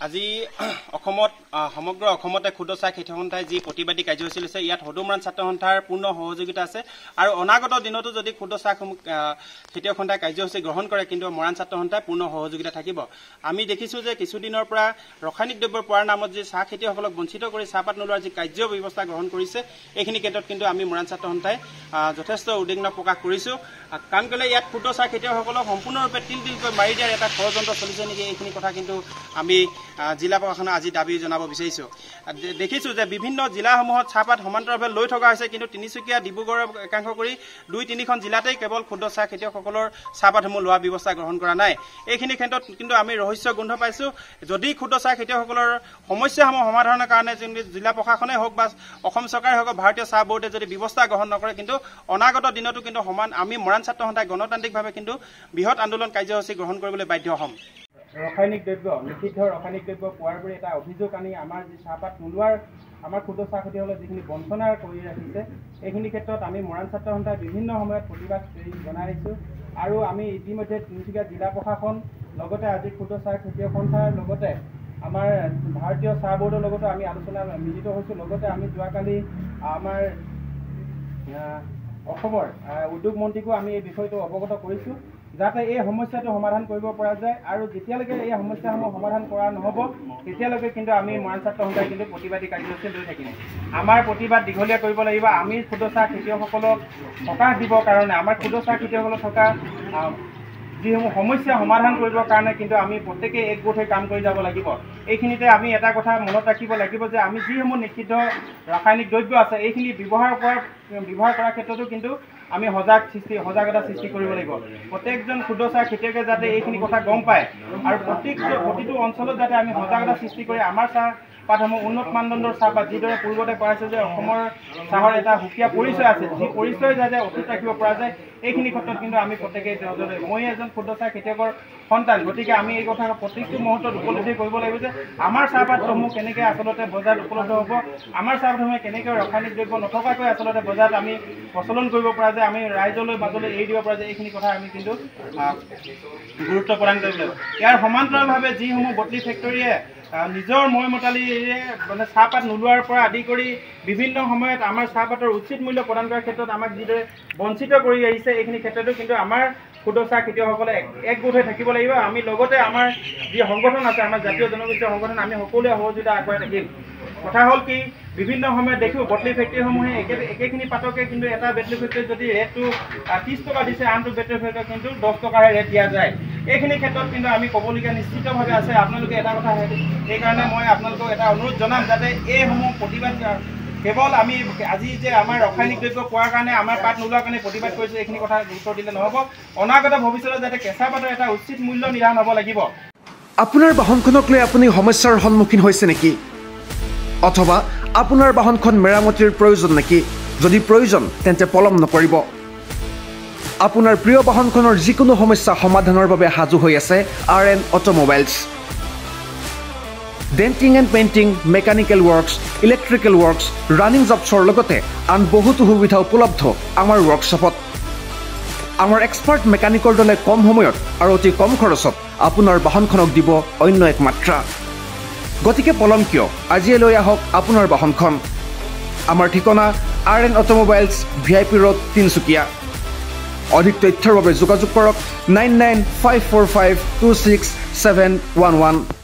আজি অসমত সমগ্ৰ অসমতে ক্ষুদ্ৰ চাহ খেতিয়ক সন্থাই যি প্ৰতিবাদী কাৰ্যসূচী লৈছে ইয়াত হদুমৰাণ ছাত্ৰ সন্থাৰ পূৰ্ণ সহযোগিতা আছে আৰু অনাগত দিনতো যদি ক্ষুদ্ৰ চাহ খেতিয়ক সন্থাই কাৰ্যসূচী গ্ৰহণ কৰে কিন্তু মৰাণ ছাত্ৰ সন্থাই পূৰ্ণ সহযোগিতা থাকিব। আমি দেখিছোঁ যে কিছুদিনৰ পৰা ৰাসায়নিক দ্ৰব্য পোৱাৰ নামত যি চাহ খেতিয়কসকলক বঞ্চিত কৰি চাহপাত নোলোৱাৰ যি কাৰ্য ব্যৱস্থা গ্ৰহণ কৰিছে এইখিনি ক্ষেত্ৰত কিন্তু আমি মৰাণ ছাত্ৰ সন্থাই যথেষ্ট উদ্বিগ্ন প্ৰকাশ কৰিছোঁ। কাৰণ কেলে ইয়াত ক্ষুদ্ৰ চাহ খেতিয়কসকলক সম্পূৰ্ণৰূপে তিলকৈ মাৰি দিয়াৰ এটা ষড়যন্ত্ৰ চলিছে নেকি এইখিনি কথা কিন্তু আমি জিলা প্ৰশাসনে আজি দাবী জনাব বিচাৰিছোঁ। দেখিছোঁ যে বিভিন্ন জিলাসমূহত চাহপাত সমান্তৰালভাৱে লৈ থকা হৈছে কিন্তু তিনিচুকীয়া ডিব্ৰুগড় একাংশ কৰি 2-3খন জিলাতেই কেৱল ক্ষুদ্ৰ চাহ খেতিয়কসকলৰ চাহপাতসমূহ লোৱাৰ ব্যৱস্থা গ্ৰহণ কৰা নাই। এইখিনি ক্ষেত্ৰত কিন্তু আমি ৰহস্য গোন্ধ পাইছোঁ। যদি ক্ষুদ্ৰ চাহ খেতিয়কসকলৰ সমস্যাসমূহ সমাধানৰ কাৰণে জিলা প্ৰশাসনে হওক বা অসম চৰকাৰে হওক ভাৰতীয় চাহ বোৰ্ডে যদি ব্যৱস্থা গ্ৰহণ নকৰে কিন্তু অনাগত দিনতো কিন্তু আমি মৰাণ ছাত্ৰ সন্থাই গণতান্ত্ৰিকভাৱে কিন্তু বৃহৎ আন্দোলন কাৰ্যসূচী গ্ৰহণ কৰিবলৈ বাধ্য হ'ম। ৰাসায়নিক দ্ৰব্য নিষিদ্ধ ৰাসায়নিক দ্ৰব্য পোৱাৰ বুলি এটা অভিযোগ আনি আমাৰ যি চাহপাত নোলোৱাৰ আমাৰ ক্ষুদ্ৰ চাহ খেতিয়কসকলে যিখিনি বঞ্চনা কৰি ৰাখিছে এইখিনি ক্ষেত্ৰত আমি মৰাণ ছাত্ৰ সন্থাই বিভিন্ন সময়ত প্ৰতিবাদ জনাই আহিছোঁ আৰু আমি ইতিমধ্যে তিনিচুকীয়া জিলা প্ৰশাসন লগতে আজি ক্ষুদ্ৰ চাহ খেতিয়ক সন্থাৰ লগতে আমাৰ ভাৰতীয় চাহ বোৰ্ডৰ লগতো আমি আলোচনা মিলিত হৈছোঁ। লগতে আমি যোৱাকালি আমাৰ অসমৰ উদ্যোগ মন্ত্ৰীকো আমি এই বিষয়টো অৱগত কৰিছোঁ যাতে এই সমস্যাটো সমাধান কৰিব পৰা যায় আৰু যেতিয়ালৈকে এই সমস্যাসমূহ সমাধান কৰা নহ'ব তেতিয়ালৈকে কিন্তু আমি মৰাণ ছাত্ৰ সন্থাই কিন্তু প্ৰতিবাদী কাৰ্যসূচী লৈ থাকিম। আমাৰ প্ৰতিবাদ দীঘলীয়া কৰিব লাগিব। আমি ক্ষুদ্ৰ চাহ খেতিয়কসকলক সকাহ দিবৰ কাৰণে আমাৰ ক্ষুদ্ৰ চাহ খেতিয়কসকলক থকা যিসমূহ সমস্যা সমাধান কৰিবৰ কাৰণে কিন্তু আমি প্ৰত্যেকেই একগোট হৈ কাম কৰি যাব লাগিব। এইখিনিতে আমি এটা কথা মনত ৰাখিব লাগিব যে আমি যিসমূহ নিষিদ্ধ ৰাসায়নিক দ্ৰব্য আছে এইখিনি ব্যৱহাৰ কৰাৰ ক্ষেত্ৰতো কিন্তু আমি সজাগতা সৃষ্টি কৰিব লাগিব। প্ৰত্যেকজন ক্ষুদ্ৰ চাহ খেতিয়কে যাতে এইখিনি কথা গম পায় আৰু প্ৰতিটো অঞ্চলত যাতে আমি সজাগতা সৃষ্টি কৰি আমাৰ চাহপাতসমূহ উন্নত মানদণ্ডৰ চাহপাত যিদৰে পূৰ্বতে কৰাইছে যে অসমৰ চাহৰ এটা সুকীয়া পৰিচয় আছে যি পৰিচয় যাতে অটুট ৰাখিব পৰা যায় এইখিনি ক্ষেত্ৰত কিন্তু আমি প্ৰত্যেকেই মই এজন ক্ষুদ্ৰ চাহ খেতিয়কৰ সন্তান গতিকে আমি এই কথা প্ৰত্যেকটো মুহূৰ্তত উপলব্ধি কৰিব লাগিব যে আমাৰ চাহপাতসমূহ কেনেকৈ আচলতে বজাৰত উপলব্ধ হ'ব, আমাৰ চাহপাতসমূহে কেনেকৈ ৰাসায়নিক দ্ৰব্য নথকাকৈ আচলতে বজাৰত আমি প্ৰচলন কৰিব পৰা যায়, আমি ৰাইজলৈ মাজলৈ এৰি দিব পৰা যায় এইখিনি কথা আমি কিন্তু গুৰুত্ব প্ৰদান কৰিব লাগিব। ইয়াৰ সমান্তৰালভাৱে যিসমূহ বটলি ফেক্টৰীয়ে নিজৰ মতালিৰে মানে চাহপাত নোলোৱাৰ পৰা আদি কৰি বিভিন্ন সময়ত আমাৰ চাহপাতৰ উচিত মূল্য প্ৰদান কৰাৰ ক্ষেত্ৰত আমাক যিদৰে বঞ্চিত কৰি আহিছে এইখিনি ক্ষেত্ৰতো কিন্তু আমাৰ ক্ষুদ্ৰ চাহ খেতিয়কসকলে একগোট হৈ থাকিব লাগিব। আমি লগতে আমাৰ যি সংগঠন আছে আমাৰ জাতীয় জনগোষ্ঠীয় সংগঠন আমি সকলোৱে সহযোগিতা আগবঢ়াই থাকিম। কথা হ'ল কি বিভিন্ন সময়ত দেখোঁ বটলি ফেক্টৰীসমূহে একেখিনি পাতকে কিন্তু এটা বেটলি ফেক্টৰীত যদি ৰেটটো 30 টকা দিছে আনটো বেটলি ফেক্টৰীত কিন্তু 10 টকাহে ৰেট দিয়া যায়। এইখিনি ক্ষেত্ৰত কিন্তু আমি ক'বলগীয়া নিশ্চিতভাৱে আছে। আপোনালোকে এটা কথা সেইকাৰণে মই আপোনালোকক এটা অনুৰোধ জনাম যাতে এইসমূহ প্ৰতিবাদ কেৱল আমি আজি যে আমাৰ ৰাসায়নিক দ্ৰব্য পোৱাৰ কাৰণে আমাৰ পাত নোলোৱাৰ কাৰণে প্ৰতিবাদ কৰিছে এইখিনি কথা গুৰুত্ব দিলে নহ'ব। অনাগত ভৱিষ্যতে যাতে কেঁচা পাতৰ এটা উচিত মূল্য নিৰ্ধাৰণ হ'ব লাগিব। আপোনাৰ বাহনখনক লৈ আপুনি সমস্যাৰ সন্মুখীন হৈছে নেকি অথবা আপোনাৰ বাহনখন মেৰামতিৰ প্ৰয়োজন নেকি? যদি প্ৰয়োজন তেন্তে পলম নকৰিব। আপোনাৰ প্ৰিয় বাহনখনৰ যিকোনো সমস্যা সমাধানৰ বাবে সাজু হৈ আছে RN automobiles. Denting and painting, mechanical works, electrical works, running জবছৰ লগতে আন বহুতো সুবিধা উপলব্ধ আমাৰ ৱৰ্কশ্বপত। আমাৰ এক্সপাৰ্ট মেকানিকৰ দলে কম সময়ত আৰু অতি কম খৰচত আপোনাৰ বাহনখনক দিব অন্য এক মাত্ৰা। গতিকে পলম কিয়, আজিয়ে লৈ আহক আপোনাৰ বাহনখন। আমাৰ ঠিকনা RN অটোমোবাইলছ, VIP ৰোড, তিনিচুকীয়া। অধিক তথ্যৰ বাবে যোগাযোগ কৰক 9954526711।